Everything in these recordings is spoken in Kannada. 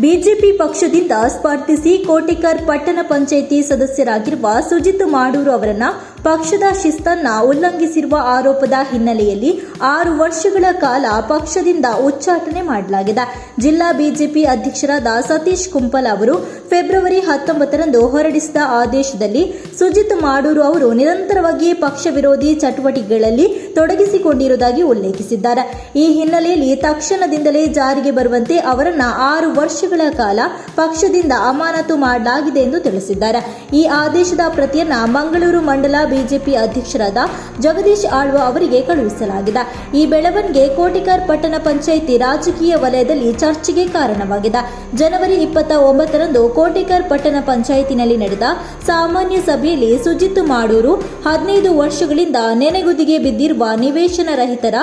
ಬಿಜೆಪಿ ಪಕ್ಷದಿಂದ ಸ್ಪರ್ಧಿಸಿ ಕೋಟಿಕರ್ ಪಟ್ಟಣ ಪಂಚಾಯಿತಿ ಸದಸ್ಯರಾಗಿರುವ ಸುಜಿತ್ ಮಾಡೂರು ಅವರನ್ನ ಪಕ್ಷದ ಶಿಸ್ತನ್ನ ಉಲ್ಲಂಘಿಸಿರುವ ಆರೋಪದ ಹಿನ್ನೆಲೆಯಲ್ಲಿ 6 ವರ್ಷಗಳ ಕಾಲ ಪಕ್ಷದಿಂದ ಉಚ್ಚಾಟನೆ ಮಾಡಲಾಗಿದೆ. ಜಿಲ್ಲಾ ಬಿಜೆಪಿ ಅಧ್ಯಕ್ಷರಾದ ಸತೀಶ್ ಕುಂಪಲ್ ಅವರು ಫೆಬ್ರವರಿ 19ರಂದು ಹೊರಡಿಸಿದ ಆದೇಶದಲ್ಲಿ ಸುಜಿತ್ ಮಾಡೂರು ಅವರು ನಿರಂತರವಾಗಿ ಪಕ್ಷ ವಿರೋಧಿ ಚಟುವಟಿಕೆಗಳಲ್ಲಿ ತೊಡಗಿಸಿಕೊಂಡಿರುವುದಾಗಿ ಉಲ್ಲೇಖಿಸಿದ್ದಾರೆ. ಈ ಹಿನ್ನೆಲೆಯಲ್ಲಿ ತಕ್ಷಣದಿಂದಲೇ ಜಾರಿಗೆ ಬರುವಂತೆ ಅವರನ್ನ 6 ವರ್ಷಗಳ ಕಾಲ ಪಕ್ಷದಿಂದ ಅಮಾನತು ಮಾಡಲಾಗಿದೆ ಎಂದು ತಿಳಿಸಿದ್ದಾರೆ. ಈ ಆದೇಶದ ಪ್ರತಿಯನ್ನ ಮಂಗಳೂರು ಮಂಡಲ ಬಿಜೆಪಿ ಅಧ್ಯಕ್ಷರಾದ ಜಗದೀಶ್ ಆಳ್ವ ಅವರಿಗೆ ಕಳುಹಿಸಲಾಗಿದೆ. ಈ ಬೆಳವಣಿಗೆ ಕೋಟಿಕರ್ ಪಟ್ಟಣ ಪಂಚಾಯಿತಿ ರಾಜಕೀಯ ವಲಯದಲ್ಲಿ ಚರ್ಚೆಗೆ ಕಾರಣವಾಗಿದೆ. ಜನವರಿ 29ರಂದು ಕೋಟಿಕರ್ ಪಟ್ಟಣ ಪಂಚಾಯಿತಿನಲ್ಲಿ ನಡೆದ ಸಾಮಾನ್ಯ ಸಭೆಯಲ್ಲಿ ಸುಜಿತ್ ಮಾಡೂರು 15 ವರ್ಷಗಳಿಂದ ನೆನೆಗುದಿಗೆ ಬಿದ್ದಿರುವ ನಿವೇಶನ ರಹಿತರ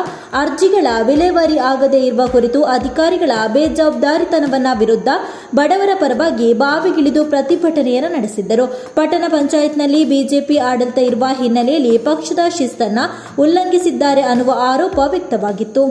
ಅರ್ಜಿಗಳ ವಿಲೇವಾರಿ ಆಗದೇ ಇರುವ ಕುರಿತು ಅಧಿಕಾರಿಗಳ ಬೇಜವಾಬ್ದಾರಿತನವನ್ನ ವಿರುದ್ಧ ಬಡವರ ಪರವಾಗಿ ಬಾವಿಗಿಳಿದು ಪ್ರತಿಭಟನೆಯನ್ನು ನಡೆಸಿದ್ದರು. ಪಟ್ಟಣ ಪಂಚಾಯತ್ನಲ್ಲಿ ಬಿಜೆಪಿ ಆಡಳಿತ ಇರುವ ಹಿನ್ನೆಲೆಯಲ್ಲಿ ಪಕ್ಷದ ಶಿಸ್ತನ್ನ ಉಲ್ಲಂಘಿಸಿದ್ದಾರೆ ಅನ್ನುವ ಆರೋಪ ವ್ಯಕ್ತವಾಗಿತ್ತು.